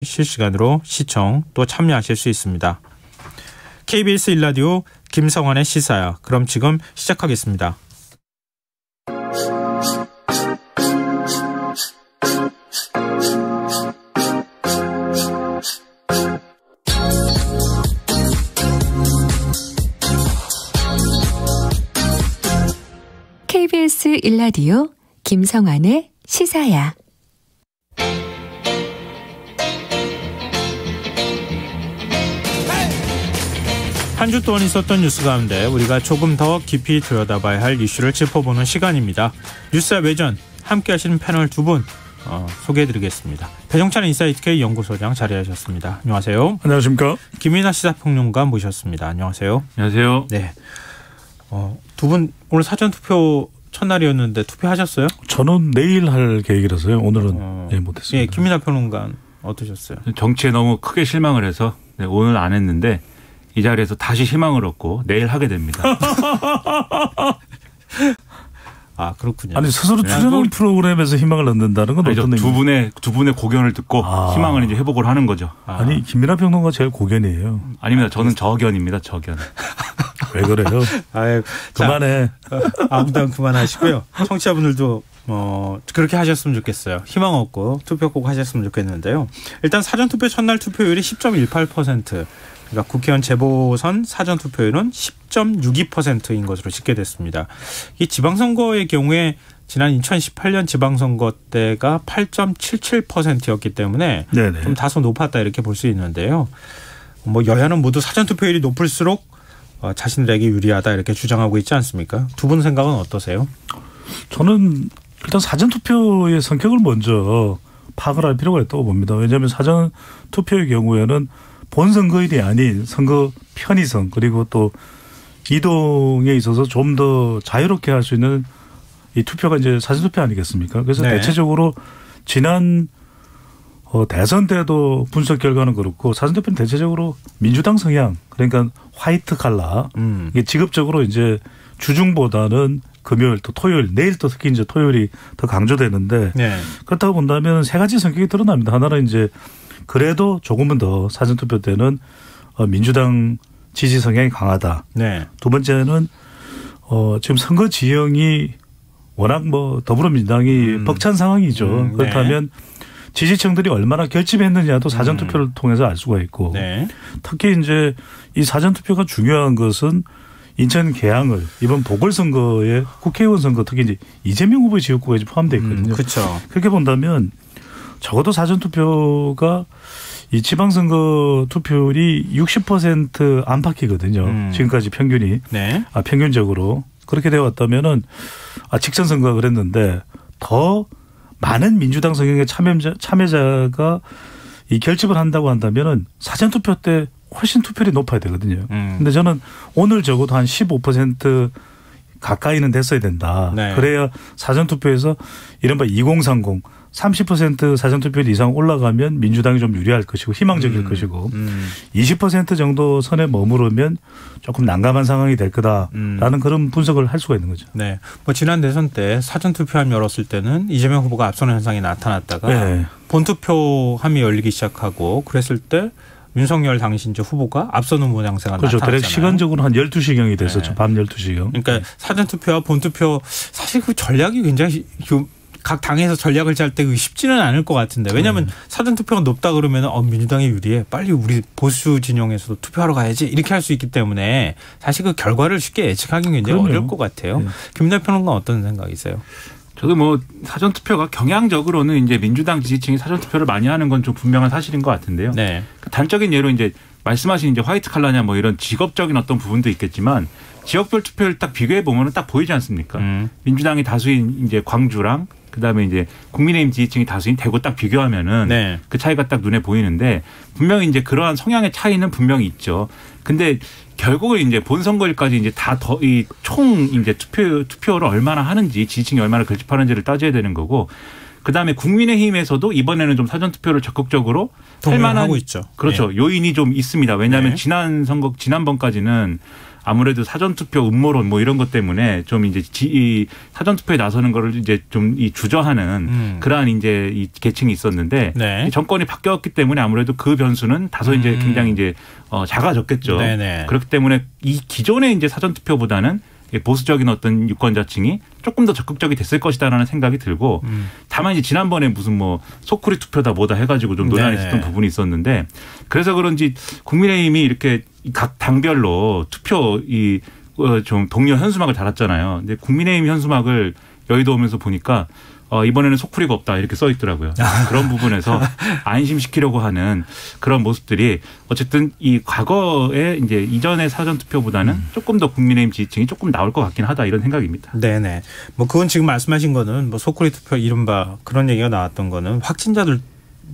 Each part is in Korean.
실시간으로 시청 또 참여하실 수 있습니다. KBS 1라디오 김성환의 시사야. 그럼 지금 시작하겠습니다. KBS 1라디오 김성환의 시사야. 한 주 동안 있었던 뉴스 가운데 우리가 조금 더 깊이 들여다봐야 할 이슈를 짚어보는 시간입니다. 뉴스의 외전 함께 하시는 패널 두 분 소개해드리겠습니다. 배종찬 인사이트K 연구소장 자리하셨습니다. 안녕하세요. 안녕하십니까. 김민하 시사평론가 모셨습니다. 안녕하세요. 안녕하세요. 네. 두 분 오늘 사전투표 첫날이었는데 투표하셨어요? 저는 내일 할 계획이라서요. 오늘은 못했습니다. 예, 김민하 평론가 어떠셨어요? 정치에 너무 크게 실망을 해서 오늘 안 했는데 이 자리에서 다시 희망을 얻고 내일 하게 됩니다. 아, 그렇군요. 아니 스스로 출연한 프로그램에서 희망을 얻는다는 건 어떤 의미입니까? 두 분의 고견을 듣고 희망을 이제 회복을 하는 거죠. 아니 김민하 평론가 제일 고견이에요. 아닙니다. 저는 저견입니다. 저견. 왜 그래요? 아유, 그만해. 아무튼 그만하시고요. 청취자분들도 그렇게 하셨으면 좋겠어요. 희망 얻고 투표 꼭 하셨으면 좋겠는데요. 일단 사전투표 첫날 투표율이 10.18%. 그러니까 국회의원 재보선 사전투표율은 10.62%인 것으로 집계됐습니다. 이 지방선거의 경우에 지난 2018년 지방선거 때가 8.77%였기 때문에 네네. 좀 다소 높았다 이렇게 볼 수 있는데요. 여야는 모두 사전투표율이 높을수록 자신들에게 유리하다 이렇게 주장하고 있지 않습니까? 두 분 생각은 어떠세요? 저는 일단 사전투표의 성격을 먼저 파악을 할 필요가 있다고 봅니다. 왜냐하면 사전투표의 경우에는 본선거일이 아닌 선거 편의성 그리고 또 이동에 있어서 좀 더 자유롭게 할 수 있는 이 투표가 이제 사전투표 아니겠습니까? 그래서 네. 대체적으로 지난 대선 때도 분석 결과는 그렇고 사전투표는 대체적으로 민주당 성향 그러니까 화이트 칼라 이게 직업적으로 이제 주중보다는 금요일 또 토요일 내일 또 특히 이제 토요일이 더 강조되는데 네. 그렇다고 본다면 세 가지 성격이 드러납니다. 하나는 이제 그래도 조금은 더 사전투표 때는 민주당 지지 성향이 강하다. 네. 두 번째는 지금 선거 지형이 워낙 더불어민주당이 벅찬 상황이죠. 그렇다면 지지층들이 얼마나 결집했느냐도 사전투표를 통해서 알 수가 있고 네. 특히 이제 이 사전투표가 중요한 것은 인천 계양을 이번 보궐선거에 국회의원 선거 특히 이제 이재명 후보의 지역구가 포함되어 있거든요. 그렇죠. 그렇게 본다면 적어도 사전투표가 이 지방선거 투표율이 60% 안팎이거든요. 지금까지 평균이. 네. 평균적으로. 그렇게 되어 왔다면은 직선선거가 그랬는데 더 많은 민주당 성향의 참여자가 이 결집을 한다고 한다면은 사전투표 때 훨씬 투표율이 높아야 되거든요. 근데 저는 오늘 적어도 한 15% 가까이는 됐어야 된다. 네. 그래야 사전투표에서 이른바 2030 30% 사전투표 이상 올라가면 민주당이 좀 유리할 것이고 희망적일 것이고 20% 정도 선에 머무르면 조금 난감한 상황이 될 거다라는 그런 분석을 할 수가 있는 거죠. 네, 지난 대선 때 사전투표함 열었을 때는 이재명 후보가 앞서는 현상이 나타났다가 네. 본투표함이 열리기 시작하고 그랬을 때 윤석열 당시 이제 후보가 앞서는 모양새가 나타났잖아요. 그렇죠. 시간적으로 한 12시경이 됐었죠. 네. 밤 12시경. 그러니까 사전투표와 본투표 사실 그 전략이 굉장히 각 당에서 전략을 짤 때 쉽지는 않을 것 같은데 왜냐하면 사전투표가 높다 그러면 민주당이 유리해 빨리 우리 보수 진영에서도 투표하러 가야지 이렇게 할 수 있기 때문에 사실 그 결과를 쉽게 예측하기는 굉장히 어려울 것 같아요. 네. 김민하 평론가 어떤 생각이세요? 저도 사전투표가 경향적으로는 이제 민주당 지지층이 사전투표를 많이 하는 건 좀 분명한 사실인 것 같은데요. 네. 단적인 예로 이제 말씀하신 이제 화이트 칼라냐 이런 직업적인 어떤 부분도 있겠지만 지역별 투표를 딱 비교해 보면은 딱 보이지 않습니까? 민주당이 다수인 이제 광주랑 그다음에 이제 국민의힘 지지층이 다수인 대구 딱 비교하면은 네. 그 차이가 딱 눈에 보이는데 분명히 이제 그러한 성향의 차이는 분명히 있죠. 근데 결국은 이제 본선거일까지 이제 다 이 총 이제 투표를 얼마나 하는지 지지층이 얼마나 결집하는지를 따져야 되는 거고 그다음에 국민의힘에서도 이번에는 좀 사전투표를 적극적으로 할 만한 하고 있죠. 그렇죠. 네. 요인이 좀 있습니다. 왜냐하면 네. 지난번까지는 아무래도 사전투표 음모론 뭐 이런 것 때문에 좀 이제 이 사전투표에 나서는 거를 이제 좀 이 주저하는 그러한 이제 이 계층이 있었는데 네. 정권이 바뀌었기 때문에 아무래도 그 변수는 다소 이제 굉장히 이제 작아졌겠죠. 네네. 그렇기 때문에 이 기존의 이제 사전투표보다는 보수적인 어떤 유권자층이 조금 더 적극적이 됐을 것이다라는 생각이 들고 다만 이제 지난번에 무슨 뭐 소쿠리 투표다 뭐다 해가지고 좀 논란이 있었던 부분이 있었는데 그래서 그런지 국민의힘이 이렇게 각 당별로 투표 좀 동료 현수막을 달았잖아요. 근데 국민의힘 현수막을 여의도 오면서 보니까 이번에는 소쿠리가 없다 이렇게 써 있더라고요. 그런 부분에서 안심시키려고 하는 그런 모습들이 어쨌든 이 과거에 이제 이전의 사전투표보다는 조금 더 국민의힘 지지층이 조금 나올 것 같긴 하다 이런 생각입니다. 네네. 뭐 그건 지금 말씀하신 거는 뭐 소쿠리 투표 이른바 그런 얘기가 나왔던 거는 확진자들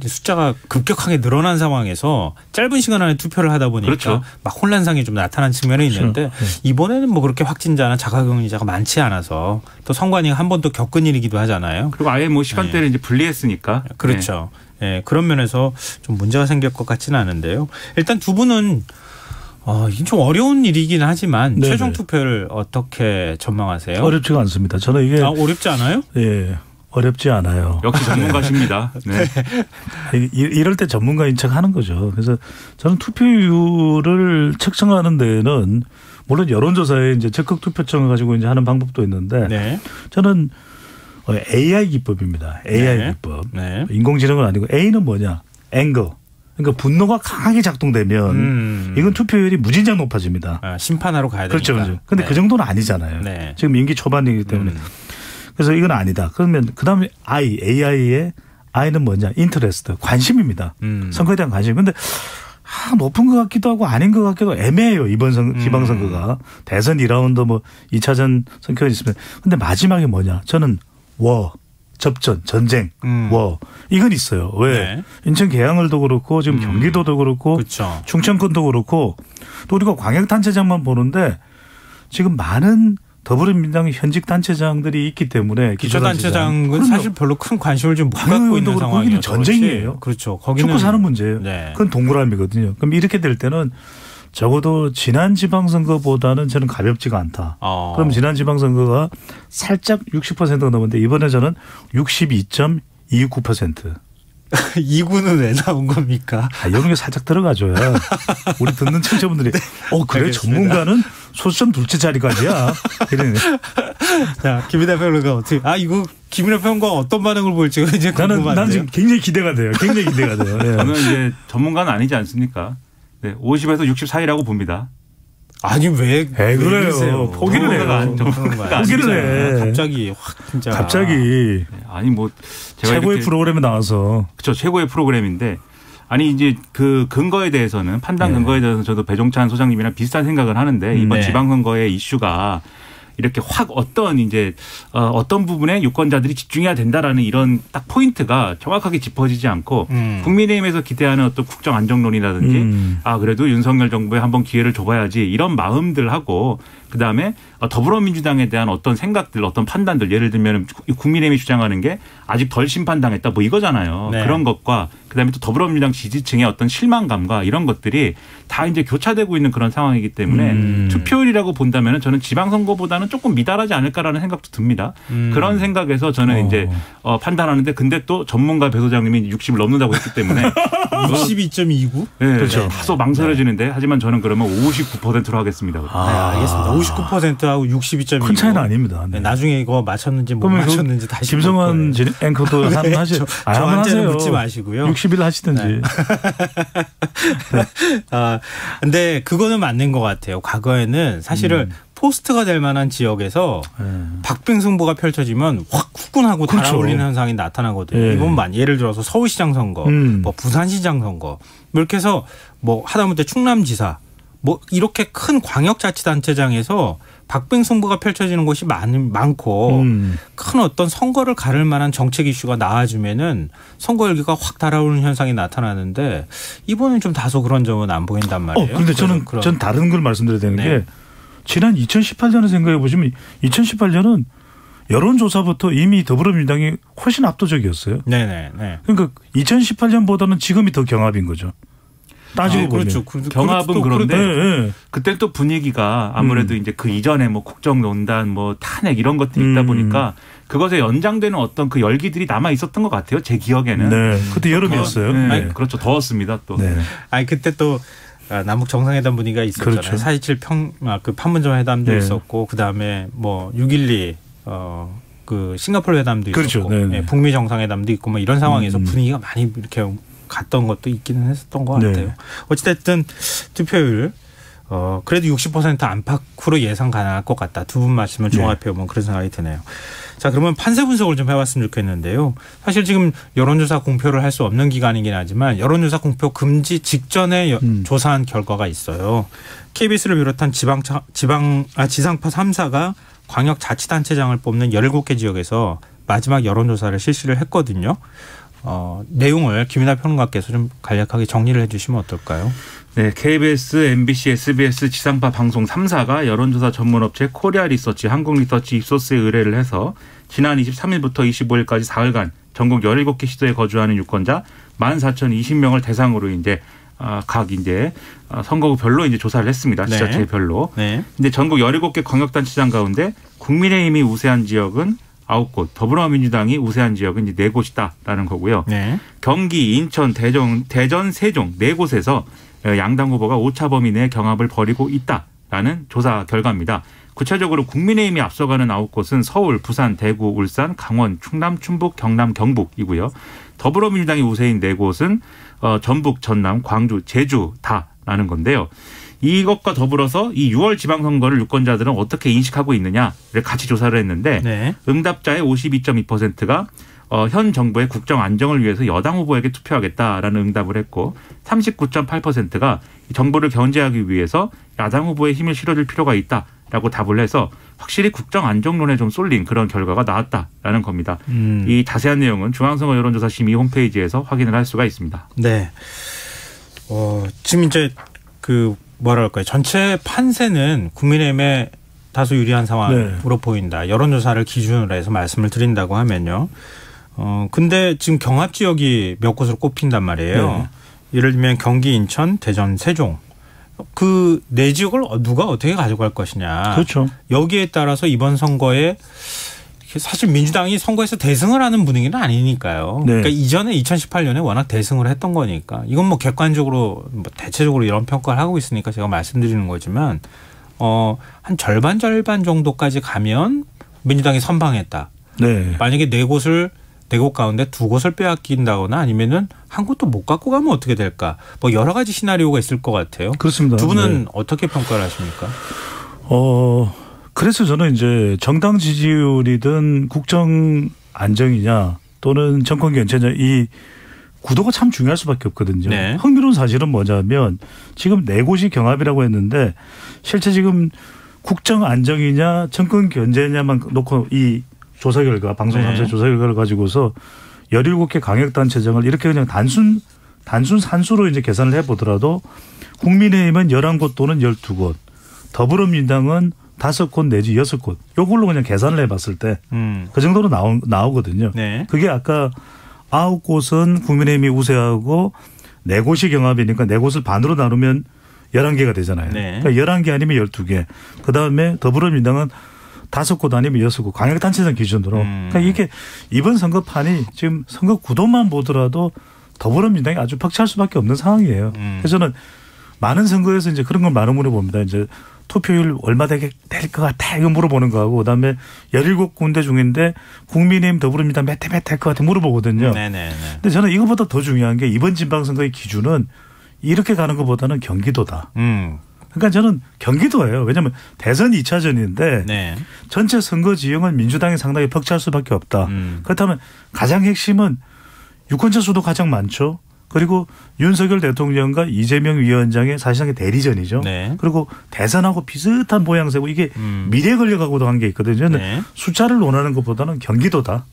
숫자가 급격하게 늘어난 상황에서 짧은 시간 안에 투표를 하다 보니까 그렇죠. 막 혼란상이 좀 나타난 측면이 있는데 이번에는 뭐 그렇게 확진자나 자가격리자가 많지 않아서 또 선관위가 한 번 또 겪은 일이기도 하잖아요. 그리고 아예 뭐 시간대를 이제 분리했으니까. 그렇죠. 네. 그런 면에서 좀 문제가 생길 것 같지는 않은데요. 일단 두 분은 이게 좀 어려운 일이긴 하지만 네네. 최종 투표를 어떻게 전망하세요? 어렵지가 않습니다. 저는 이게 어렵지 않아요? 예. 어렵지 않아요. 역시 전문가십니다. 네. 이럴 때 전문가인 척 하는 거죠. 그래서 저는 투표율을 측정하는 데에는 물론 여론조사에 이제 적극 투표청을 가지고 이제 하는 방법도 있는데 네. 저는 AI 기법입니다. AI 네. 기법. 네. 인공지능은 아니고 A는 뭐냐? 앵글. 그러니까 분노가 강하게 작동되면 이건 투표율이 무진장 높아집니다. 심판하러 가야 되니까. 그렇죠. 그렇죠. 근데 네. 그 정도는 아니잖아요. 네. 지금 임기 초반이기 때문에. 그래서 이건 아니다. 그러면 그다음에 AI의 I는 뭐냐? 인터레스트, 관심입니다. 선거에 대한 관심. 근데 높은 것 같기도 하고 아닌 것 같기도 하고 애매해요. 이번 지방선거가. 대선 2라운드 뭐 2차전 선거가 있으면. 근데 마지막에 뭐냐? 저는 접전, 전쟁, 이건 있어요. 왜? 네. 인천 계양을도 그렇고 지금 경기도도 그렇고 그렇죠. 충청권도 그렇고 또 우리가 광역단체장만 보는데 지금 많은 더불어민주당 현직 단체장들이 있기 때문에 기초단체장은 사실 별로 큰 관심을 좀 못 갖고 있는 상황이어서 거기는 전쟁이에요. 그렇죠. 거기는 죽고 사는 문제예요. 네. 그건 동그라미거든요. 그럼 이렇게 될 때는 적어도 지난 지방선거보다는 저는 가볍지가 않다. 그럼 지난 지방선거가 살짝 60%가 넘었는데 이번에 저는 62.29%. 2구는 왜 나온 겁니까? 이런 게 살짝 들어가줘야 우리 듣는 청취자분들이 네. 그래 알겠습니다. 전문가는 소수점 둘째 자리까지야. 이러네. 자, 김민하 평론가 어떻게? 이거 김민하 평론가 어떤 반응을 보일지 이제 궁금한데요. 나는 지금 굉장히 기대가 돼요. 굉장히 기대가 돼요. 네. 저는 이제 전문가는 아니지 않습니까? 네, 50에서 60 사이라고 봅니다. 아니 왜 그래요? 포기를 해요. 포기를 해. 갑자기 확 진짜. 갑자기. 아니 뭐 제가 최고의 프로그램에 나와서. 그렇죠. 최고의 프로그램인데 아니 이제 그 근거에 대해서는 판단 근거에 대해서는 저도 배종찬 소장님이랑 비슷한 생각을 하는데 이번 지방선거의 이슈가 이렇게 확 어떤 부분에 유권자들이 집중해야 된다라는 이런 딱 포인트가 정확하게 짚어지지 않고 국민의힘에서 기대하는 어떤 국정 안정론이라든지 그래도 윤석열 정부에 한번 기회를 줘봐야지 이런 마음들하고 그다음에 더불어민주당에 대한 어떤 생각들 어떤 판단들 예를 들면 국민의힘이 주장하는 게 아직 덜 심판당했다 뭐 이거잖아요. 네. 그런 것과 그다음에 또 더불어민주당 지지층의 어떤 실망감과 이런 것들이 다 이제 교차되고 있는 그런 상황이기 때문에 투표율이라고 본다면 저는 지방선거보다는 조금 미달하지 않을까라는 생각도 듭니다. 그런 생각에서 저는 이제 판단하는데 근데 또 전문가 배 소장님이 60을 넘는다고 했기 때문에 62.29? 네, 그렇죠. 다소 망설여지는데 하지만 저는 그러면 59%로 하겠습니다. 네, 알겠습니다. 59%하고 62.29. 큰 차이는 아닙니다. 네, 나중에 이거 맞췄는지 못 맞췄는지 다시 김성환 앵커도 한번 하시죠. 저한테는 묻지 마시고요. 60일 하시든지. 네. 근데 그거는 맞는 것 같아요. 과거에는 사실은 포스트가 될 만한 지역에서 박빙승부가 펼쳐지면 확 후끈하고 그렇죠. 달아올리는 현상이 나타나거든요. 이번만 예를 들어서 서울시장 선거, 뭐 부산시장 선거 이렇게 해서 뭐 하다못해 충남지사 뭐 이렇게 큰 광역자치단체장에서 박빙승부가 펼쳐지는 곳이 많고 큰 어떤 선거를 가를 만한 정책 이슈가 나와주면은 선거 열기가 확 달아오르는 현상이 나타나는데 이번엔 좀 다소 그런 점은 안 보인단 말이에요. 그런데 전 다른 걸 말씀드려야 되는 게 지난 2018년을 생각해 보시면 2018년은 여론조사부터 이미 더불어민주당이 훨씬 압도적이었어요. 네네. 그러니까 2018년보다는 지금이 더 경합인 거죠. 따지고 보면. 그렇죠. 경합은 그런데 그때 또 분위기가 아무래도 이제 그 이전에 뭐 국정농단, 뭐 탄핵 이런 것들이 있다 보니까 그것에 연장되는 어떤 그 열기들이 남아 있었던 것 같아요. 제 기억에는. 네. 그때 여름이었어요. 네. 그렇죠. 더웠습니다. 또. 네. 아니 그때 또 남북 정상회담 분위기가 있었잖아요. 그렇죠. 4.27 그 판문점 회담도 있었고 그 다음에 뭐 6.12 그 싱가포르 회담도 그렇죠. 있었고 북미 정상회담도 있고 뭐 이런 상황에서 분위기가 많이 이렇게 갔던 것도 있기는 했었던 것 같아요. 어찌됐든 투표율 그래도 60% 안팎으로 예상 가능할 것 같다. 두 분 말씀을 종합해 보면 그런 생각이 드네요. 자, 그러면 판세 분석을 좀 해봤으면 좋겠는데요. 사실 지금 여론조사 공표를 할 수 없는 기간이긴 하지만 여론조사 공표 금지 직전에 조사한 결과가 있어요. KBS를 비롯한 지상파 3사가 광역자치단체장을 뽑는 17개 지역에서 마지막 여론조사를 실시를 했거든요. 내용을 김이나 평론가께서 좀 간략하게 정리를 해 주시면 어떨까요? 네, KBS, MBC, SBS 지상파 방송 3사가 여론조사 전문업체 코리아 리서치, 한국 리서치, 입소스에 의뢰를 해서 지난 23일부터 25일까지 4일간 전국 17개 시도에 거주하는 유권자 14,020명을 대상으로 이제 각 이제 선거구별로 이제 조사를 했습니다. 지자체별로. 네. 근데 전국 17개 광역단체장 가운데 국민의힘이 우세한 지역은 9곳, 더불어민주당이 우세한 지역은 이제 4곳이다라는 거고요. 네. 경기, 인천, 대전, 세종 4곳에서 양당 후보가 오차 범위 내 경합을 벌이고 있다라는 조사 결과입니다. 구체적으로 국민의힘이 앞서가는 9곳은 서울, 부산, 대구, 울산, 강원, 충남, 충북, 경남, 경북이고요. 더불어민주당이 우세인 4곳은 전북, 전남, 광주, 제주다라는 건데요. 이것과 더불어서 이 6월 지방선거를 유권자들은 어떻게 인식하고 있느냐를 같이 조사를 했는데 응답자의 52.2%가 현 정부의 국정 안정을 위해서 여당 후보에게 투표하겠다라는 응답을 했고 39.8%가 정부를 견제하기 위해서 야당 후보에 힘을 실어줄 필요가 있다라고 답을 해서 확실히 국정 안정론에 좀 쏠린 그런 결과가 나왔다라는 겁니다. 이 자세한 내용은 중앙선거 여론조사 심의 홈페이지에서 확인을 할 수가 있습니다. 네. 지금 이제 뭐랄까요. 전체 판세는 국민의힘에 다소 유리한 상황으로 보인다. 여론조사를 기준으로 해서 말씀을 드린다고 하면요. 근데 지금 경합 지역이 몇 곳으로 꼽힌단 말이에요. 예를 들면 경기, 인천, 대전, 세종. 그 네 지역을 누가 어떻게 가져갈 것이냐. 그렇죠. 여기에 따라서 이번 선거에 사실 민주당이 선거에서 대승을 하는 분위기는 아니니까요. 그러니까 이전에 2018년에 워낙 대승을 했던 거니까 이건 뭐 객관적으로 뭐 대체적으로 이런 평가를 하고 있으니까 제가 말씀드리는 거지만 한 절반 정도까지 가면 민주당이 선방했다. 만약에 4곳 가운데 2곳을 빼앗긴다거나 아니면은 한 곳도 못 갖고 가면 어떻게 될까? 뭐 여러 가지 시나리오가 있을 것 같아요. 그렇습니다. 두 분은 어떻게 평가를 하십니까? 그래서 저는 이제 정당 지지율이든 국정 안정이냐 또는 정권 견제냐 이 구도가 참 중요할 수밖에 없거든요. 흥미로운 사실은 뭐냐면 지금 4곳이 경합이라고 했는데 실제 지금 국정 안정이냐 정권 견제냐만 놓고 이 조사 결과 방송 3사 조사 결과를 가지고서 17개 광역단체장을 이렇게 그냥 단순 산수로 이제 계산을 해보더라도 국민의힘은 11곳 또는 12곳, 더불어민주당은 5곳 내지 6곳 이걸로 그냥 계산을 해봤을 때 그 정도로 나오거든요. 그게 아까 9곳은 국민의힘이 우세하고 4곳이 경합이니까 4곳을 반으로 나누면 11개가 되잖아요. 그러니까 11개 아니면 12개. 그다음에 더불어민주당은 5곳 아니면 6곳 광역단체장 기준으로. 그러니까 이게 이번 선거판이 지금 선거 구도만 보더라도 더불어민주당이 아주 벅찰 수밖에 없는 상황이에요. 그래서 저는 많은 선거에서 이제 그런 걸 많은 물어봅니다. 이제 투표율 얼마 될 것 같아 이거 물어보는 거하고 그다음에 17군데 중인데 국민의힘 더불어민주당 몇 대 몇 될 것 같아 물어보거든요. 근데 저는 이거보다 더 중요한 게 이번 지방선거의 기준은 이렇게 가는 것보다는 경기도다. 그러니까 저는 경기도예요. 왜냐하면 대선 2차전인데 전체 선거 지형은 민주당이 상당히 벅찰 수밖에 없다. 그렇다면 가장 핵심은 유권자 수도 가장 많죠. 그리고 윤석열 대통령과 이재명 위원장의 사실상의 대리전이죠. 그리고 대선하고 비슷한 모양새고 이게 미래 권력하고도 관계 있거든요. 숫자를 논하는 것보다는 경기도다.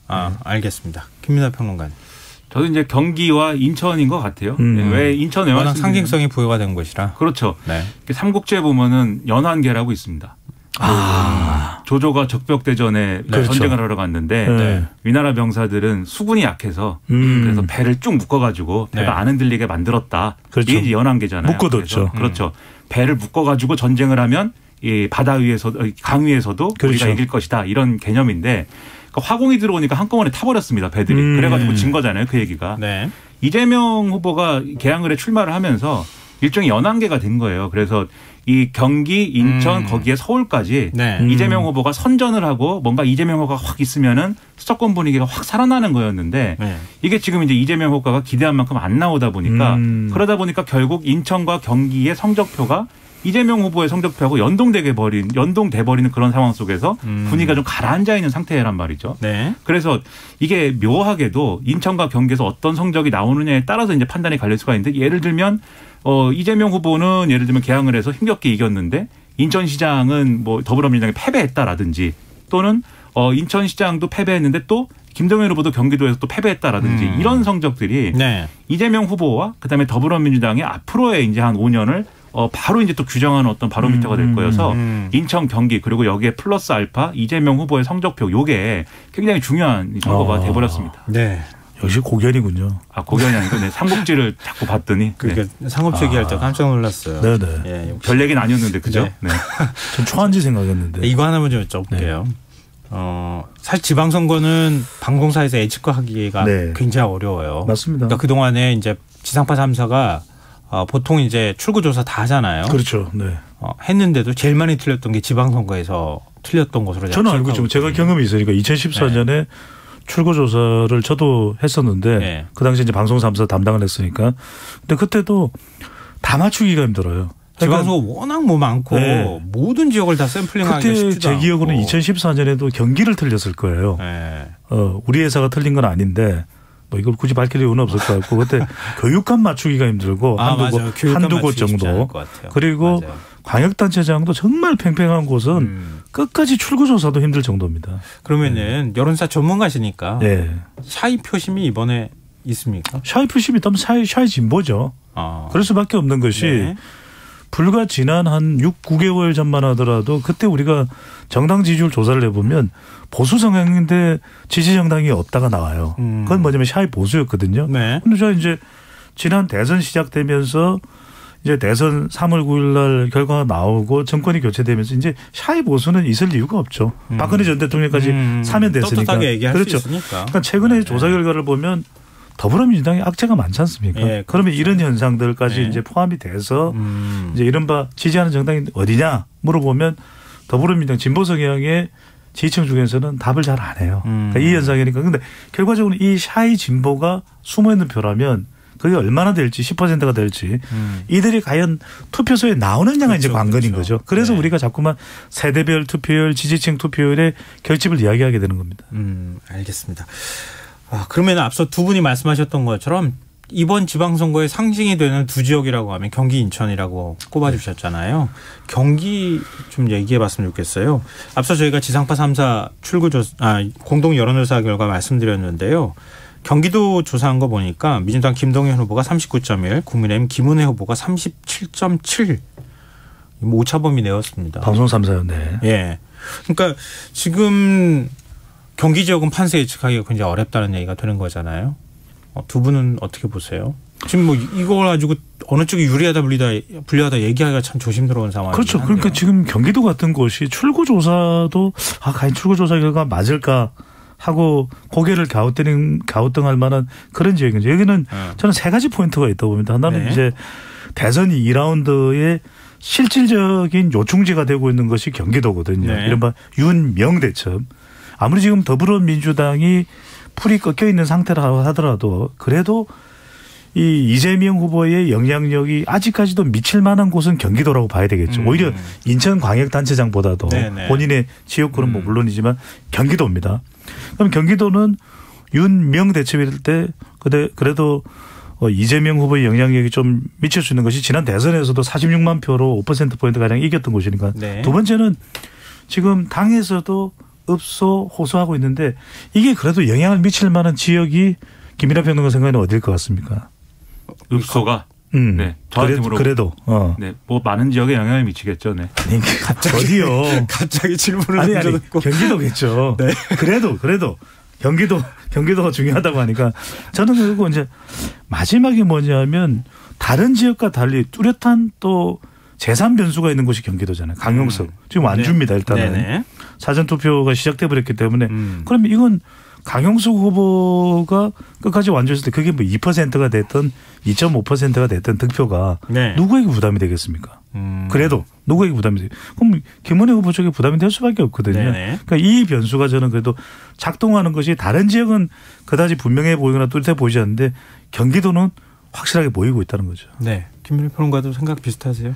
알겠습니다. 김민하 평론가님. 저도 이제 경기와 인천인 것 같아요. 왜 인천 왜 워낙 상징성이 부여가 된 곳이라. 그렇죠. 삼국지에 보면은 연환계라고 있습니다. 조조가 적벽대전에 그렇죠. 전쟁을 하러 갔는데 네. 위나라 병사들은 수군이 약해서 그래서 배를 쭉 묶어가지고 배가 안 흔들리게 만들었다. 그렇죠. 이게 연안계잖아요. 묶어뒀죠. 그렇죠. 배를 묶어가지고 전쟁을 하면 이 바다 위에서 강 위에서도 그렇죠. 우리가 이길 것이다 이런 개념인데 그러니까 화공이 들어오니까 한꺼번에 타버렸습니다. 배들이. 그래가지고 진 거잖아요. 그 얘기가. 네. 이재명 후보가 개항을에 출마를 하면서 일종의 연안계가 된 거예요. 그래서 이 경기, 인천, 거기에 서울까지 이재명 후보가 선전을 하고 뭔가 이재명 후보가 확 있으면은 수도권 분위기가 확 살아나는 거였는데 이게 지금 이제 이재명 후보가 기대한 만큼 안 나오다 보니까 그러다 보니까 결국 인천과 경기의 성적표가 이재명 후보의 성적표하고 연동돼 버리는 그런 상황 속에서 분위기가 좀 가라앉아 있는 상태란 말이죠. 네. 그래서 이게 묘하게도 인천과 경기에서 어떤 성적이 나오느냐에 따라서 이제 판단이 갈릴 수가 있는데 예를 들면 이재명 후보는 예를 들면 개항을 해서 힘겹게 이겼는데 인천시장은 뭐 더불어민주당이 패배했다라든지 또는 인천시장도 패배했는데 또 김동연 후보도 경기도에서 또 패배했다라든지 이런 성적들이 이재명 후보와 그다음에 더불어민주당의 앞으로의 이제 한 5년을 바로 이제 또 규정하는 어떤 바로미터가 될 거여서 인천, 경기 그리고 여기에 플러스 알파 이재명 후보의 성적표 요게 굉장히 중요한 선거가 돼버렸습니다. 네. 역시 고견이군요. 고견이 아니고 삼국지를 자꾸 봤더니. 그러니까 삼국지 얘기할 때 깜짝 놀랐어요. 네네. 예, 별 얘기는 아니었는데 그죠? 네. 전 초한지 생각했는데. 이거 하나만 좀 여쭤볼게요. 사실 지방선거는 방송사에서 예측하기가 굉장히 어려워요. 맞습니다. 그러니까 그동안에 이제 지상파 3사가 보통 이제 출구조사 다 하잖아요. 그렇죠. 네. 했는데도 제일 많이 틀렸던 게 지방선거에서 틀렸던 것으로 저는 알고 있지만 제가 경험이 있으니까 2014년에 출구조사를 저도 했었는데 그 당시 이제 방송 3사 담당을 했으니까 근데 그때도 다 맞추기가 힘들어요. 지방선거 워낙 뭐 많고 모든 지역을 다 샘플링하기가 쉽지도 않고. 그때 제 기억으로는 2014년에도 경기를 틀렸을 거예요. 우리 회사가 틀린 건 아닌데 뭐 이걸 굳이 밝힐 이유는 없을 것 같고 그때 교육감 맞추기가 힘들고 한두 곳 정도. 그리고 맞아요. 광역단체장도 정말 팽팽한 곳은 끝까지 출구조사도 힘들 정도입니다. 그러면은 여론사 전문가시니까 샤이 표심이 이번에 있습니까? 샤이 표심이 있다면 샤이 진보죠. 그럴 수밖에 없는 것이 불과 지난 한 9개월 전만 하더라도 그때 우리가 정당 지지율 조사를 해보면 보수 성향인데 지지 정당이 없다가 나와요. 그건 뭐냐면 샤이 보수였거든요. 그런데 저 이제 지난 대선 시작되면서 이제 대선 3월 9일 날 결과가 나오고 정권이 교체되면서 이제 샤이 보수는 있을 이유가 없죠. 박근혜 전 대통령까지 사면됐으니까. 떳떳하게 얘기할 그렇죠. 수 있으니까. 그러니까 최근에 조사 결과를 보면 더불어민주당이 악재가 많지 않습니까? 그러면 이런 현상들까지 이제 포함이 돼서 이제 이른바 지지하는 정당이 어디냐 물어보면 더불어민주당 진보 성향의 지지층 중에서는 답을 잘 안 해요. 그러니까 이 현상이니까. 그런데 결과적으로 이 샤이 진보가 숨어 있는 표라면 그게 얼마나 될지 10%가 될지 이들이 과연 투표소에 나오느냐가 이제 관건인 거죠. 그래서 우리가 자꾸만 세대별 투표율, 지지층 투표율의 결집을 이야기하게 되는 겁니다. 알겠습니다. 그러면 앞서 두 분이 말씀하셨던 것처럼 이번 지방선거의 상징이 되는 두 지역이라고 하면 경기, 인천이라고 꼽아주셨잖아요. 경기 좀 얘기해 봤으면 좋겠어요. 앞서 저희가 지상파 3사 공동 여론조사 결과 말씀드렸는데요. 경기도 조사한 거 보니까 민주당 김동연 후보가 39.1, 국민의힘 김은혜 후보가 37.7. 오차범위 내었습니다. 방송 3사요. 네. 예. 그러니까 지금 경기 지역은 판세 예측하기가 굉장히 어렵다는 얘기가 되는 거잖아요. 두 분은 어떻게 보세요? 지금 뭐 이걸 가지고 어느 쪽이 유리하다 불리하다 얘기하기가 참 조심스러운 상황이에요. 그렇죠. 그러니까 지금 경기도 같은 곳이 출구조사도 과연 출구조사 결과 맞을까 하고 고개를 갸우뚱할 만한 그런 지역이죠. 여기는 저는 세 가지 포인트가 있다고 봅니다. 하나는 이제 대선 2라운드의 실질적인 요충지가 되고 있는 것이 경기도거든요. 이른바 윤명대첩. 아무리 지금 더불어민주당이 풀이 꺾여 있는 상태라고 하더라도 그래도 이 이재명 후보의 영향력이 아직까지도 미칠 만한 곳은 경기도라고 봐야 되겠죠. 오히려 인천광역단체장보다도 본인의 지역구는 뭐 물론이지만 경기도입니다. 그럼 경기도는 윤명대첩일 때 그래도 이재명 후보의 영향력이 좀 미칠 수 있는 것이 지난 대선에서도 46만 표로 5%포인트 가량 이겼던 곳이니까. 두 번째는 지금 당에서도 읍소 호소하고 있는데 이게 그래도 영향을 미칠 만한 지역이 김민하 평론가 생각에는 어디일 것 같습니까? 읍소가? 네, 저한테 그래도 네, 뭐 많은 지역에 영향을 미치겠죠. 네. 어디요? 갑자기 질문을 던져놓고 경기도겠죠. 네. 그래도 경기도가 중요하다고 하니까 저는 그리고 이제 마지막에 뭐냐면 다른 지역과 달리 뚜렷한 또 제3 변수가 있는 곳이 경기도잖아요. 강용석 지금 안 줍니다. 일단은 네네. 사전 투표가 시작돼 버렸기 때문에 그러면 이건 강용석 후보가 끝까지 완주했을 때 그게 뭐 2%가 됐든 2.5%가 됐든 득표가 네. 누구에게 부담이 되겠습니까? 그래도 누구에게 부담이 되겠습니까? 그럼 김은혜 후보 쪽에 부담이 될 수밖에 없거든요. 네네. 그러니까 이 변수가 저는 그래도 작동하는 것이 다른 지역은 그다지 분명해 보이거나 뚜렷해 보이지 않는데 경기도는 확실하게 보이고 있다는 거죠. 네. 김민희 평론가도 생각 비슷하세요?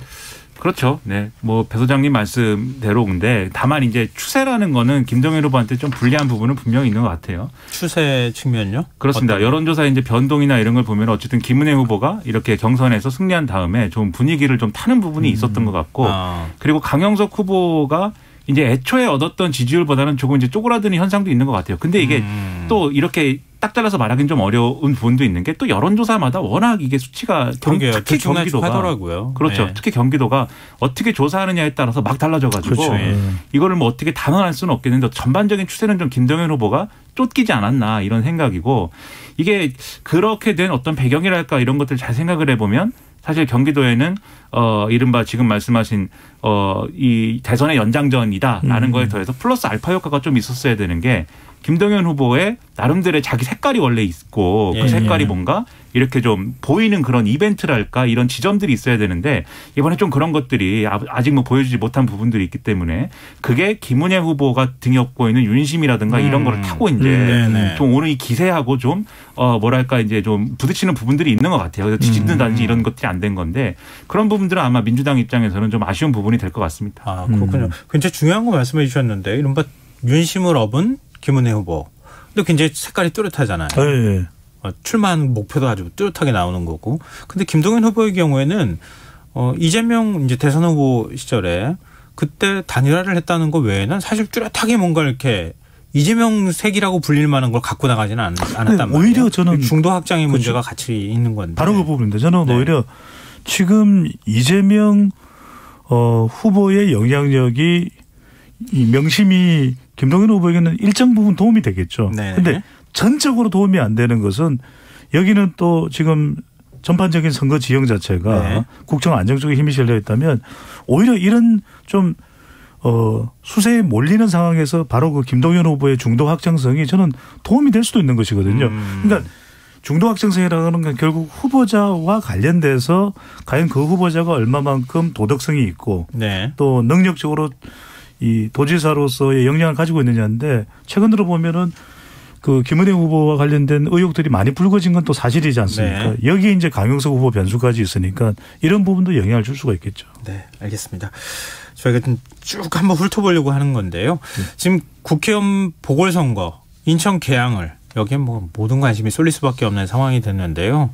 그렇죠. 네. 뭐 배 소장님 말씀대로 근데 다만 이제 추세라는 거는 김동연 후보한테 좀 불리한 부분은 분명히 있는 것 같아요. 추세 측면요? 그렇습니다. 여론조사 이제 변동이나 이런 걸 보면 어쨌든 김은혜 후보가 이렇게 경선에서 승리한 다음에 좀 분위기를 좀 타는 부분이 있었던 것 같고 그리고 강영석 후보가 이제 애초에 얻었던 지지율보다는 조금 이제 쪼그라드는 현상도 있는 것 같아요. 근데 이게 또 이렇게 딱 잘라서 말하기는 좀 어려운 부분도 있는 게 또 여론조사마다 워낙 이게 수치가 특히 경기도가 하더라고요. 그렇죠. 네. 특히 경기도가 어떻게 조사하느냐에 따라서 막 달라져가지고 그렇죠. 이거를 뭐 어떻게 단언할 수는 없겠는데 전반적인 추세는 좀 김동연 후보가 쫓기지 않았나 이런 생각이고 이게 그렇게 된 어떤 배경이랄까 이런 것들 잘 생각을 해보면 사실 경기도에는 이른바 지금 말씀하신 이 대선의 연장전이다라는 거에 더해서 플러스 알파 효과가 좀 있었어야 되는 게 김동연 후보의 나름대로의 자기 색깔이 원래 있고 그 색깔이 뭔가 이렇게 좀 보이는 그런 이벤트랄까 이런 지점들이 있어야 되는데 이번에 좀 그런 것들이 아직 뭐 보여주지 못한 부분들이 있기 때문에 그게 김은혜 후보가 등에 업고 있는 윤심이라든가 이런 거를 타고 이제 좀 오늘 이 기세하고 좀 뭐랄까 이제 좀 부딪히는 부분들이 있는 것 같아요. 그래서 뒤집는다든지 이런 것들이 안 된 건데 그런 부분들은 아마 민주당 입장에서는 좀 아쉬운 부분이 될 것 같습니다. 아, 그렇군요. 굉장히 중요한 거 말씀해 주셨는데 이른바 윤심을 업은 김은혜 후보. 근데 굉장히 색깔이 뚜렷하잖아요. 네. 출마하는 목표도 아주 뚜렷하게 나오는 거고. 근데 김동연 후보의 경우에는 이재명 이제 대선 후보 시절에 그때 단일화를 했다는 거 외에는 사실 뚜렷하게 뭔가 이렇게 이재명 색이라고 불릴 만한 걸 갖고 나가지는 않았단 말이에요. 오히려 저는 중도 확장의 문제가 같이 있는 건데. 바로 그 부분인데 저는 오히려 지금 이재명 후보의 영향력이 이 명심이 김동연 후보에게는 일정 부분 도움이 되겠죠. 그런데 전적으로 도움이 안 되는 것은 여기는 또 지금 전반적인 선거 지형 자체가 국정 안정 쪽에 힘이 실려 있다면 오히려 이런 좀 수세에 몰리는 상황에서 바로 그 김동연 후보의 중도 확장성이 저는 도움이 될 수도 있는 것이거든요. 그러니까 중도 확장성이라는 건 결국 후보자와 관련돼서 과연 그 후보자가 얼마만큼 도덕성이 있고 또 능력적으로 이 도지사로서의 역량을 가지고 있느냐인데 최근 들어 보면은 그 김은혜 후보와 관련된 의혹들이 많이 불거진 건 또 사실이지 않습니까? 여기에 이제 강용석 후보 변수까지 있으니까 이런 부분도 영향을 줄 수가 있겠죠. 네, 알겠습니다. 저희가 좀 쭉 한번 훑어보려고 하는 건데요. 지금 국회의원 보궐선거 인천 계양을 여기에 뭐 모든 관심이 쏠릴 수밖에 없는 상황이 됐는데요.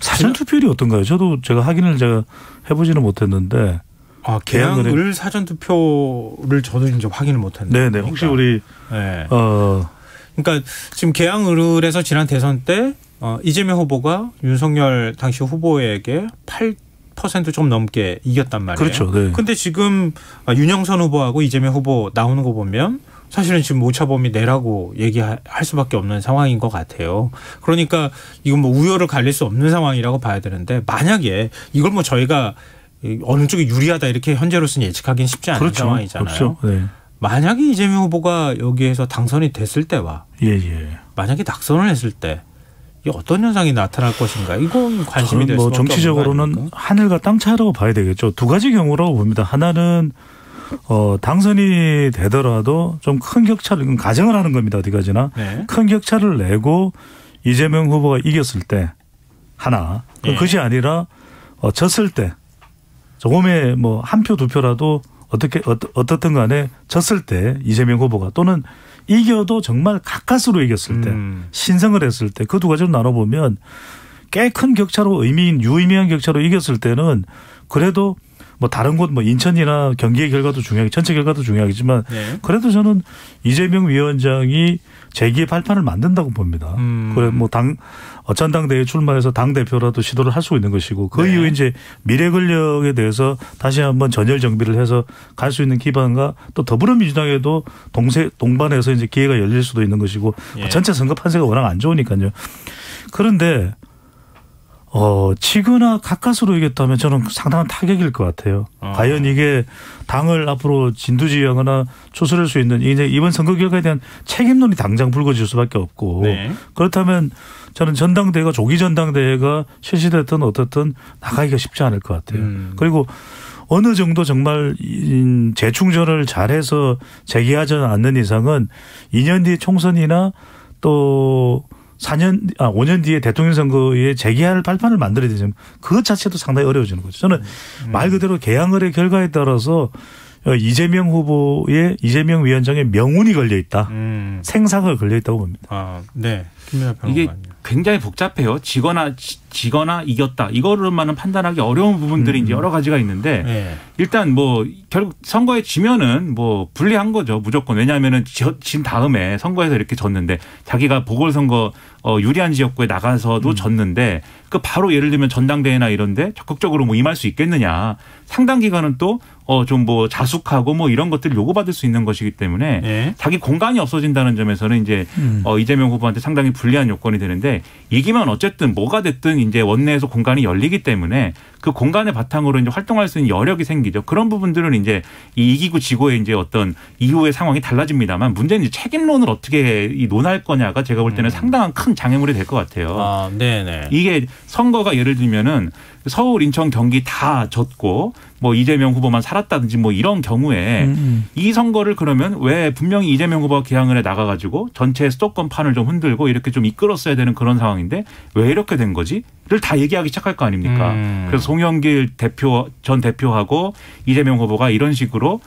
사전 투표율이 어떤가요? 제가 확인을 해보지는 못했는데. 계양을 사전 투표를 저도 이제 확인을 못했는데. 네네. 혹시 우리 그러니까 지금 계양을에서 지난 대선 때 이재명 후보가 윤석열 당시 후보에게 8% 좀 넘게 이겼단 말이에요. 그렇죠. 네. 근데 지금 윤영선 후보하고 이재명 후보 나오는 거 보면 사실은 지금 오차범위 내라고 얘기할 수밖에 없는 상황인 것 같아요. 그러니까 이건 뭐 우열을 가릴 수 없는 상황이라고 봐야 되는데 만약에 이걸 뭐 저희가 어느 쪽이 유리하다 이렇게 현재로서는 예측하기는 쉽지 않은 상황이잖아요. 그렇죠. 만약에 이재명 후보가 여기에서 당선이 됐을 때와 만약에 낙선을 했을 때 이게 어떤 현상이 나타날 것인가 이건 관심이 될 수밖에 없는 거 아닙니까? 정치적으로는 하늘과 땅 차이라고 봐야 되겠죠. 두 가지 경우라고 봅니다. 하나는 당선이 되더라도 좀 큰 격차를 가정을 하는 겁니다. 어디까지나. 큰 격차를 내고 이재명 후보가 이겼을 때 하나. 그것이 아니라 졌을 때 조금의 뭐 한 표 두 표라도 어떻든 간에 졌을 때 이재명 후보가 또는 이겨도 정말 가까스로 이겼을 때 신성을 했을 때 그 두 가지로 나눠보면 꽤 큰 격차로 유의미한 격차로 이겼을 때는 그래도 뭐 다른 곳 뭐 인천이나 경기의 결과도 중요하게 전체 결과도 중요하겠지만 네. 그래도 저는 이재명 위원장이 재기의 발판을 만든다고 봅니다. 그래 뭐 전당대회에 출마해서 당 대표라도 시도를 할 수 있는 것이고 그 네. 이후에 이제 미래 권력에 대해서 다시 한번 전열 정비를 해서 갈 수 있는 기반과 또 더불어민주당에도 동반해서 이제 기회가 열릴 수도 있는 것이고 예. 전체 선거 판세가 워낙 안 좋으니까요. 그런데 치거나 가까스로 이겼다면 저는 상당한 타격일 것 같아요. 과연 이게 당을 앞으로 진두지휘하거나 추스릴 수 있는 이제 이번 선거 결과에 대한 책임론이 당장 불거질 수밖에 없고 네. 그렇다면 저는 전당대회가 조기 전당대회가 실시됐든 어떻든 나가기가 쉽지 않을 것 같아요. 그리고 어느 정도 정말 재충전을 잘해서 재기하지 않는 이상은 2년 뒤에 총선이나 또 5년 뒤에 대통령 선거에 재기할 발판을 만들어야 되죠. 그것 자체도 상당히 어려워지는 거죠. 저는 말 그대로 개항을의 결과에 따라서 이재명 위원장의 명운이 걸려 있다. 생사가 걸려 있다고 봅니다. 네. 이게 굉장히 복잡해요. 지거나 이겼다. 이거로만은 판단하기 어려운 부분들이 이제 여러 가지가 있는데 네. 일단 뭐 결국 선거에 지면은 뭐 불리한 거죠. 무조건. 왜냐하면은 진 다음에 선거에서 이렇게 졌는데 자기가 보궐선거 유리한 지역구에 나가서도 졌는데 그 바로 예를 들면 전당대회나 이런데 적극적으로 뭐 임할 수 있겠느냐. 상당 기간은 또 좀 뭐 자숙하고 뭐 이런 것들을 요구받을 수 있는 것이기 때문에 네. 자기 공간이 없어진다는 점에서는 이제 이재명 후보한테 상당히 불리한 요건이 되는데 이기면 어쨌든 뭐가 됐든 이제 원내에서 공간이 열리기 때문에 그 공간의 바탕으로 이제 활동할 수 있는 여력이 생기죠. 그런 부분들은 이제 이기고 지고의 이제 어떤 이후의 상황이 달라집니다만 문제는 이제 책임론을 어떻게 논할 거냐가 제가 볼 때는 상당한 큰 장애물이 될 것 같아요. 네네. 이게 선거가 예를 들면은 서울, 인천, 경기 다 졌고 뭐 이재명 후보만 살았다든지 뭐 이런 경우에 이 선거를 그러면 왜 분명히 이재명 후보가 기항을 해 나가가지고 전체 수도권판을 좀 흔들고 이렇게 좀 이끌었어야 되는 그런 상황인데 왜 이렇게 된 거지? 를 다 얘기하기 시작할 거 아닙니까? 그래서 송영길 전 대표하고 이재명 후보가 이런 식으로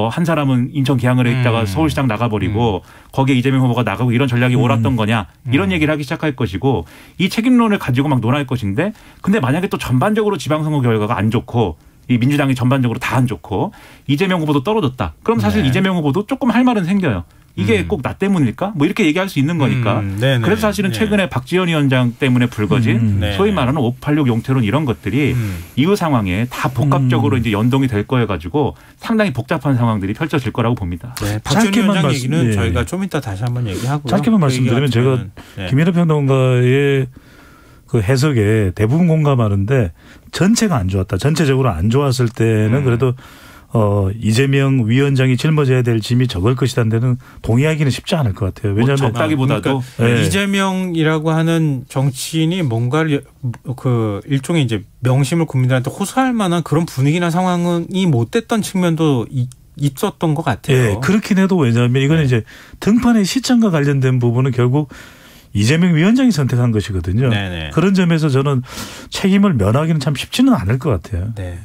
한 사람은 인천 기항을 했다가 서울시장 나가버리고 거기에 이재명 후보가 나가고 이런 전략이 옳았던 거냐 이런 얘기를 하기 시작할 것이고 이 책임론을 가지고 막 논할 것인데 근데 만약에 또 전반적으로 지방선거 결과가 안 좋고 이 민주당이 전반적으로 다 안 좋고 이재명 후보도 떨어졌다. 그럼 사실 네. 이재명 후보도 조금 할 말은 생겨요. 이게 꼭 나 때문일까? 뭐 이렇게 얘기할 수 있는 거니까. 그래서 사실은 최근에 박지원 위원장 때문에 불거진 소위 말하는 586 용태론 이런 것들이 이후 상황에 다 복합적으로 이제 연동이 될 거여 가지고 상당히 복잡한 상황들이 펼쳐질 거라고 봅니다. 네, 박지원 위원장 얘기는 저희가 좀 이따 다시 한번 얘기하고요. 짧게만 말씀드리면 제가 김민하 평론가의 그 해석에 대부분 공감하는데 전체가 안 좋았다. 전체적으로 안 좋았을 때는 그래도 이재명 위원장이 짊어져야 될 짐이 적을 것이라는 데는 동의하기는 쉽지 않을 것 같아요. 왜냐하면 적다기보다도 그러니까 이재명이라고 하는 정치인이 뭔가를 그 일종의 이제 명심을 국민들한테 호소할 만한 그런 분위기나 상황이 못 됐던 측면도 있었던 것 같아요. 네, 그렇긴 해도 왜냐하면 이거는 이제 등판의 시점과 관련된 부분은 결국 이재명 위원장이 선택한 것이거든요. 네네. 그런 점에서 저는 책임을 면하기는 참 쉽지는 않을 것 같아요. 네.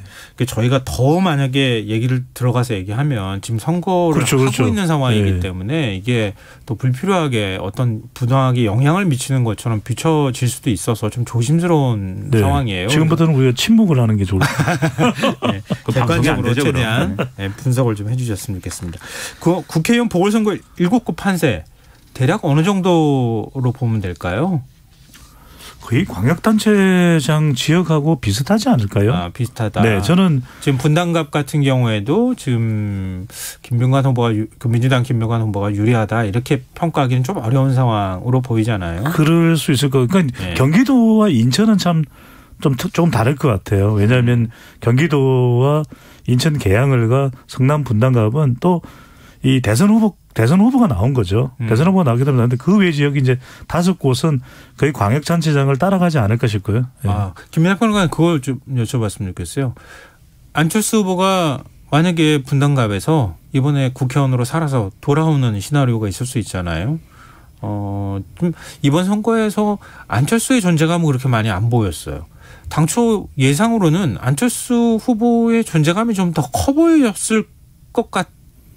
저희가 더 만약에 얘기를 들어가서 얘기하면 지금 선거를 하고 있는 상황이기 때문에 이게 또 불필요하게 어떤 부당하게 영향을 미치는 것처럼 비춰질 수도 있어서 좀 조심스러운 상황이에요. 지금부터는 우리가 침묵을 하는 게 좋을 것 같아요. 객관적으로 최대한 분석을 좀 해 주셨으면 좋겠습니다. 국회의원 보궐선거 7구 판세 대략 어느 정도로 보면 될까요? 거의 광역단체장 지역하고 비슷하지 않을까요? 비슷하다. 네, 저는 지금 분당갑 같은 경우에도 지금 김병관 후보가 민주당 김병관 후보가 유리하다 이렇게 평가하기는 좀 어려운 상황으로 보이잖아요. 그럴 수 있을 것 같아요. 그러니까 경기도와 인천은 참 좀 다를 것 같아요. 왜냐하면 경기도와 인천 계양을과 성남 분당갑은 또 이 대선 후보가 나온 거죠. 대선 후보가 나오게 되면 그 외 지역이 이제 5곳은 거의 광역단체장을 따라가지 않을까 싶고요. 김민하 평론가는 그걸 좀 여쭤봤으면 좋겠어요. 안철수 후보가 만약에 분당갑에서 이번에 국회의원으로 살아서 돌아오는 시나리오가 있을 수 있잖아요. 좀 이번 선거에서 안철수의 존재감은 그렇게 많이 안 보였어요. 당초 예상으로는 안철수 후보의 존재감이 좀 더 커 보였을 것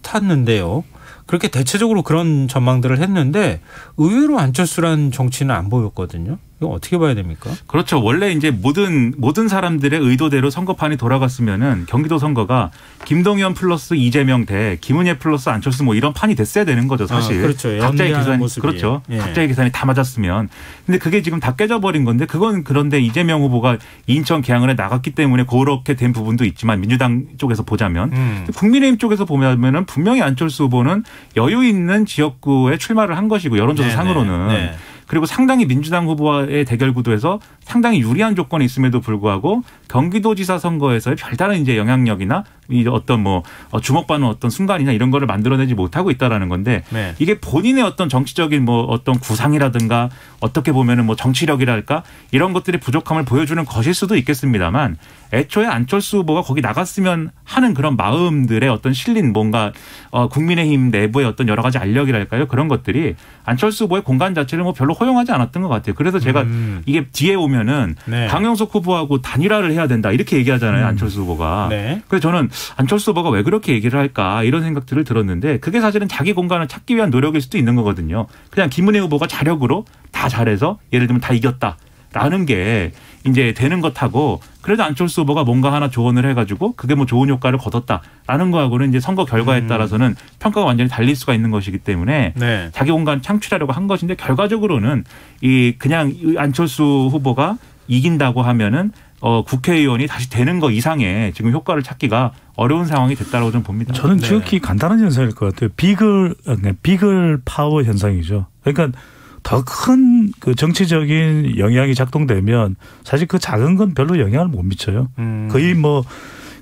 같았는데요. 그렇게 대체적으로 그런 전망들을 했는데 의외로 안철수란 정치는 안 보였거든요. 이거 어떻게 봐야 됩니까? 그렇죠. 원래 이제 모든 사람들의 의도대로 선거판이 돌아갔으면은 경기도 선거가 김동연 플러스 이재명 대 김은혜 플러스 안철수 뭐 이런 판이 됐어야 되는 거죠, 사실. 그렇죠. 각자의 계산이 모습이. 그렇죠. 예. 각자의 계산이 다 맞았으면. 근데 그게 지금 다 깨져버린 건데 그건 그런데 이재명 후보가 인천 계양을에 나갔기 때문에 그렇게 된 부분도 있지만 민주당 쪽에서 보자면 국민의힘 쪽에서 보면은 분명히 안철수 후보는 여유 있는 지역구에 출마를 한 것이고 여론조사 상으로는. 네. 그리고 상당히 민주당 후보와의 대결 구도에서 상당히 유리한 조건이 있음에도 불구하고 경기도지사 선거에서의 별다른 이제 영향력이나 이 어떤 뭐 주목받는 어떤 순간이나 이런 거를 만들어내지 못하고 있다라는 건데 네. 이게 본인의 어떤 정치적인 뭐 어떤 구상이라든가 어떻게 보면은 뭐 정치력이랄까 이런 것들의 부족함을 보여주는 것일 수도 있겠습니다만 애초에 안철수 후보가 거기 나갔으면 하는 그런 마음들의 어떤 실린 뭔가 국민의힘 내부의 어떤 여러 가지 알력이랄까요 그런 것들이 안철수 후보의 공간 자체를 뭐 별로 허용하지 않았던 것 같아요. 그래서 제가 이게 뒤에 오면은 네. 강용석 후보하고 단일화를 해야 된다 이렇게 얘기하잖아요. 안철수 후보가. 네. 그래서 저는 안철수 후보가 왜 그렇게 얘기를 할까 이런 생각들을 들었는데 그게 사실은 자기 공간을 찾기 위한 노력일 수도 있는 거거든요. 그냥 김은혜 후보가 자력으로 다 잘해서 예를 들면 다 이겼다라는 게 이제 되는 것하고 그래도 안철수 후보가 뭔가 하나 조언을 해가지고 그게 뭐 좋은 효과를 거뒀다라는 거하고는 이제 선거 결과에 따라서는 평가가 완전히 달릴 수가 있는 것이기 때문에 네. 자기 공간 창출하려고 한 것인데 결과적으로는 그냥 안철수 후보가 이긴다고 하면은 국회의원이 다시 되는 거 이상의 지금 효과를 찾기가 어려운 상황이 됐다고 좀 봅니다. 저는 지극히 간단한 현상일 것 같아요. 비글 파워 현상이죠. 그러니까 더 큰 그 정치적인 영향이 작동되면 사실 그 작은 건 별로 영향을 못 미쳐요. 거의 뭐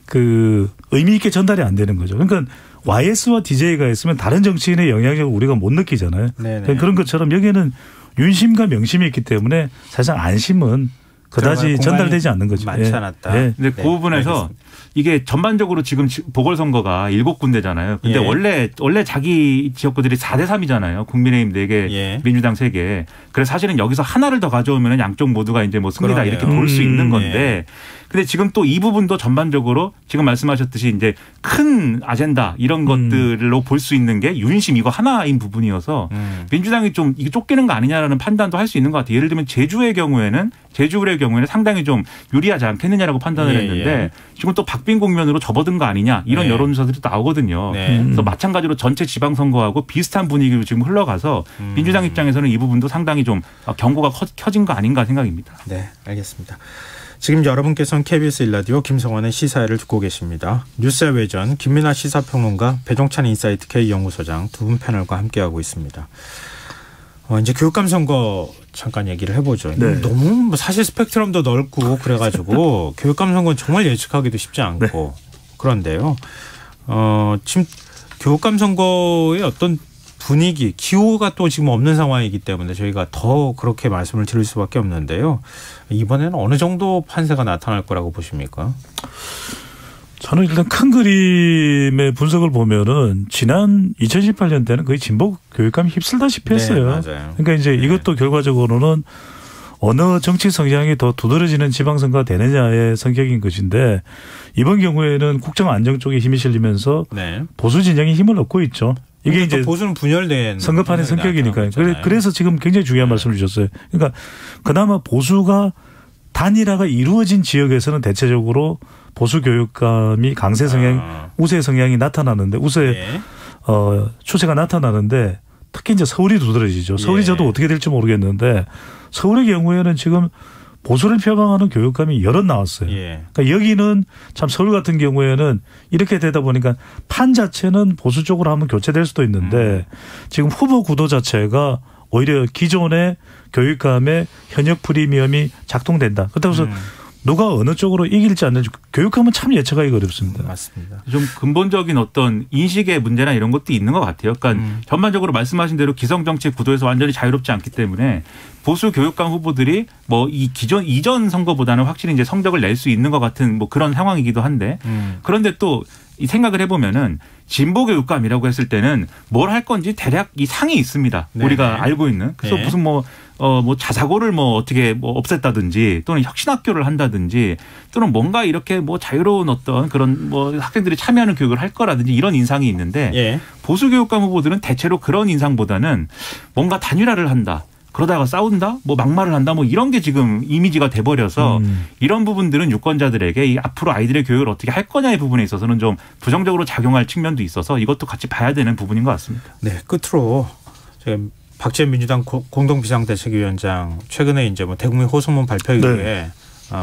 그 의미 있게 전달이 안 되는 거죠. 그러니까 YS와 DJ가 있으면 다른 정치인의 영향력을 우리가 못 느끼잖아요. 그러니까 그런 것처럼 여기에는 윤심과 명심이 있기 때문에 사실상 안심은 그다지 전달되지 않는 거죠. 많지 않았다. 네. 근데 그 부분에서 알겠습니다. 이게 전반적으로 지금 보궐선거가 7군데잖아요. 근데 원래 자기 지역구들이 4대 3이잖아요. 국민의힘 4개, 민주당 3개. 그래서 사실은 여기서 하나를 더 가져오면 양쪽 모두가 이제 뭐 승리다 그러네요. 이렇게 볼 수 있는 건데. 근데 지금 또 이 부분도 전반적으로 지금 말씀하셨듯이 이제 큰 아젠다 이런 것들로 볼 수 있는 게 윤심 이거 하나인 부분이어서 민주당이 좀 이게 쫓기는 거 아니냐라는 판단도 할 수 있는 것 같아요. 예를 들면 제주의 경우에는 상당히 좀 유리하지 않겠느냐라고 판단을 했는데 지금 또 박빙 국면으로 접어든 거 아니냐 이런 여론조사들이 나오거든요. 그래서 마찬가지로 전체 지방선거하고 비슷한 분위기로 지금 흘러가서 민주당 입장에서는 이 부분도 상당히 좀 경고가 켜진 거 아닌가 생각입니다. 네, 알겠습니다. 지금 여러분께서는 KBS 1라디오 김성환의 시사회를 듣고 계십니다. 뉴스의 외전 김민하 시사평론가 배종찬 인사이트 K연구소장 두 분 패널과 함께하고 있습니다. 이제 교육감 선거 잠깐 얘기를 해보죠. 네. 너무 사실 스펙트럼도 넓고 그래가지고 교육감 선거는 정말 예측하기도 쉽지 않고 그런데요. 지금 교육감 선거의 어떤 분위기, 기호가 또 지금 없는 상황이기 때문에 저희가 더 그렇게 말씀을 드릴 수밖에 없는데요. 이번에는 어느 정도 판세가 나타날 거라고 보십니까? 저는 일단 큰 그림의 분석을 보면은 지난 2018년 때는 거의 진보 교육감이 휩쓸다시피 했어요. 네, 맞아요. 그러니까 이제 이것도 결과적으로는 어느 정치 성향이 더 두드러지는 지방선거가 되느냐의 성격인 것인데 이번 경우에는 국정 안정 쪽에 힘이 실리면서 보수 진영이 힘을 얻고 있죠. 이게 이제 보수는 분열된 선거판의 성격이니까요. 그래서 지금 굉장히 중요한 말씀을 주셨어요. 그러니까 그나마 보수가 단일화가 이루어진 지역에서는 대체적으로 보수 교육감이 강세 성향, 우세 성향이 나타나는데 추세가 나타나는데 특히 이제 서울이 두드러지죠. 서울이 저도 어떻게 될지 모르겠는데 서울의 경우에는 지금 보수를 표방하는 교육감이 여럿 나왔어요. 그러니까 여기는 참 서울 같은 경우에는 이렇게 되다 보니까 판 자체는 보수 쪽으로 하면 교체될 수도 있는데 지금 후보 구도 자체가 오히려 기존의 교육감의 현역 프리미엄이 작동된다. 그렇다고 해서 누가 어느 쪽으로 이길지 않는지 교육하면 참 예측하기가 어렵습니다. 맞습니다. 좀 근본적인 어떤 인식의 문제나 이런 것도 있는 것 같아요. 그러니까 전반적으로 말씀하신 대로 기성정치 구도에서 완전히 자유롭지 않기 때문에 보수 교육감 후보들이 뭐 이 이전 선거보다는 확실히 이제 성적을 낼 수 있는 것 같은 뭐 그런 상황이기도 한데 그런데 또 이 생각을 해보면은 진보 교육감이라고 했을 때는 뭘 할 건지 대략 이 상이 있습니다. 우리가 알고 있는. 그래서 무슨 뭐 자사고를 뭐 어떻게 뭐 없앴다든지 또는 혁신학교를 한다든지 또는 뭔가 이렇게 뭐 자유로운 어떤 그런 뭐 학생들이 참여하는 교육을 할 거라든지 이런 인상이 있는데 보수 교육감 후보들은 대체로 그런 인상보다는 뭔가 단일화를 한다. 그러다가 싸운다, 뭐 막말을 한다, 뭐 이런 게 지금 이미지가 돼버려서 이런 부분들은 유권자들에게 이 앞으로 아이들의 교육을 어떻게 할 거냐의 부분에 있어서는 좀 부정적으로 작용할 측면도 있어서 이것도 같이 봐야 되는 부분인 것 같습니다. 네, 끝으로 지금 박지원 민주당 공동비상대책위원장 최근에 이제 뭐 대국민 호소문 발표 이후에 네.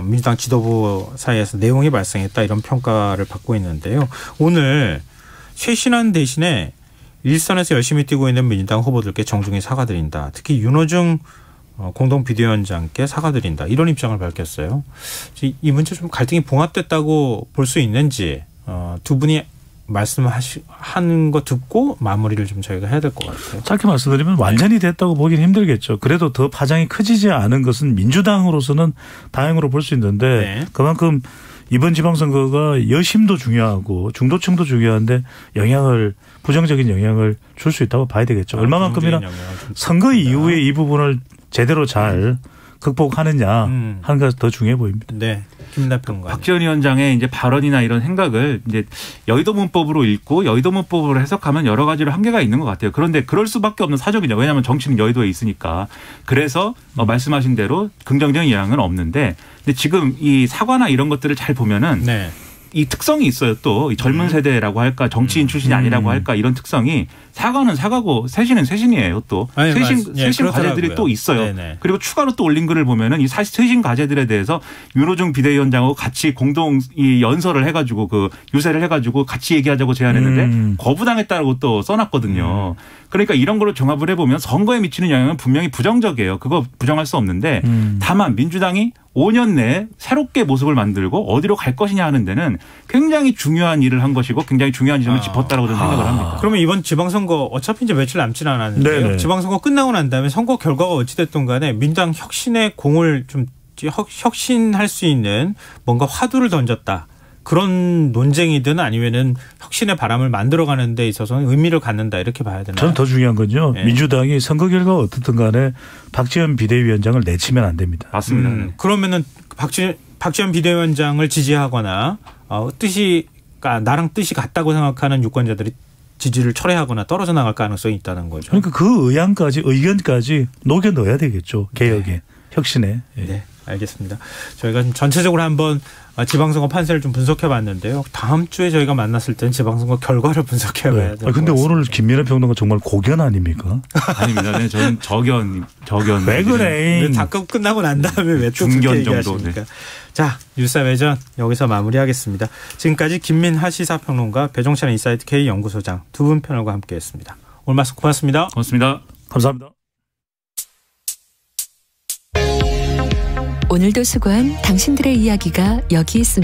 민주당 지도부 사이에서 내용이 발생했다 이런 평가를 받고 있는데요. 오늘 최신안 대신에 일선에서 열심히 뛰고 있는 민주당 후보들께 정중히 사과드린다. 특히 윤호중 공동비대위원장께 사과드린다. 이런 입장을 밝혔어요. 이 문제 좀 갈등이 봉합됐다고 볼 수 있는지 두 분이 말씀하는 거 듣고 마무리를 좀 저희가 해야 될 것 같아요. 짧게 말씀드리면 완전히 됐다고 보기는 힘들겠죠. 그래도 더 파장이 커지지 않은 것은 민주당으로서는 다행으로 볼 수 있는데 네. 그만큼 이번 지방선거가 여심도 중요하고 중도층도 중요한데 부정적인 영향을 줄 수 있다고 봐야 되겠죠. 얼마만큼이나 선거 이후에 이 부분을 제대로 잘 극복하느냐 하는 것이 더 중요해 보입니다. 네. 김남평과 박지원 위원장의 이제 발언이나 이런 생각을 이제 여의도 문법으로 읽고 여의도 문법으로 해석하면 여러 가지로 한계가 있는 것 같아요. 그런데 그럴 수밖에 없는 사정이죠. 왜냐하면 정치는 여의도에 있으니까. 그래서 말씀하신 대로 긍정적인 영향은 없는데, 근데 지금 이 사과나 이런 것들을 잘 보면은. 네. 이 특성이 있어요. 또 젊은 세대라고 할까 정치인 출신이 아니라고 할까 이런 특성이 사과는 사과고 쇄신은 쇄신이에요. 또 쇄신 과제들이 또 있어요. 네네. 그리고 추가로 또 올린 글을 보면은 이 쇄신 과제들에 대해서 윤호중 비대위원장하고 같이 공동 이 연설을 해가지고 그 유세를 해가지고 같이 얘기하자고 제안했는데 거부당했다고 또 써놨거든요. 그러니까 이런 걸로 종합을 해보면 선거에 미치는 영향은 분명히 부정적이에요. 그거 부정할 수 없는데 다만 민주당이 5년 내에 새롭게 모습을 만들고 어디로 갈 것이냐 하는 데는 굉장히 중요한 일을 한 것이고 굉장히 중요한 점을 짚었다라고 저는 생각을 합니다. 그러면 이번 지방선거 어차피 이제 며칠 남지 않았는데요. 네네. 지방선거 끝나고 난 다음에 선거 결과가 어찌됐든 간에 민주당 혁신의 공을 좀 혁신할 수 있는 뭔가 화두를 던졌다. 그런 논쟁이든 아니면은 혁신의 바람을 만들어가는 데 있어서는 의미를 갖는다 이렇게 봐야 되나요? 저는 더 중요한 건요. 네. 민주당이 선거 결과가 어떻든 간에 박지원 비대위원장을 내치면 안 됩니다. 맞습니다. 그러면은 박지원 비대위원장을 지지하거나 나랑 뜻이 같다고 생각하는 유권자들이 지지를 철회하거나 떨어져 나갈 가능성이 있다는 거죠. 그러니까 그 의견까지 녹여 넣어야 되겠죠. 개혁에, 네. 혁신에. 네. 알겠습니다. 저희가 좀 전체적으로 한번 지방선거 판세를 좀 분석해 봤는데요. 다음 주에 저희가 만났을 때는 지방선거 결과를 분석해 봐야 될 것 같습니다. 근데 오늘 김민하 평론가 정말 고견 아닙니까? 아닙니다. 네, 저는 저견. 왜 그래? 다급 끝나고 난 다음에 왜 또 중견 정도. 네. 자, 뉴스외전 여기서 마무리하겠습니다. 지금까지 김민하 시사평론가, 배종찬 인사이트 K 연구소장 두 분 패널과 함께했습니다. 오늘 말씀 고맙습니다. 고맙습니다. 감사합니다. 오늘도 수고한 당신들의 이야기가 여기 있습니다.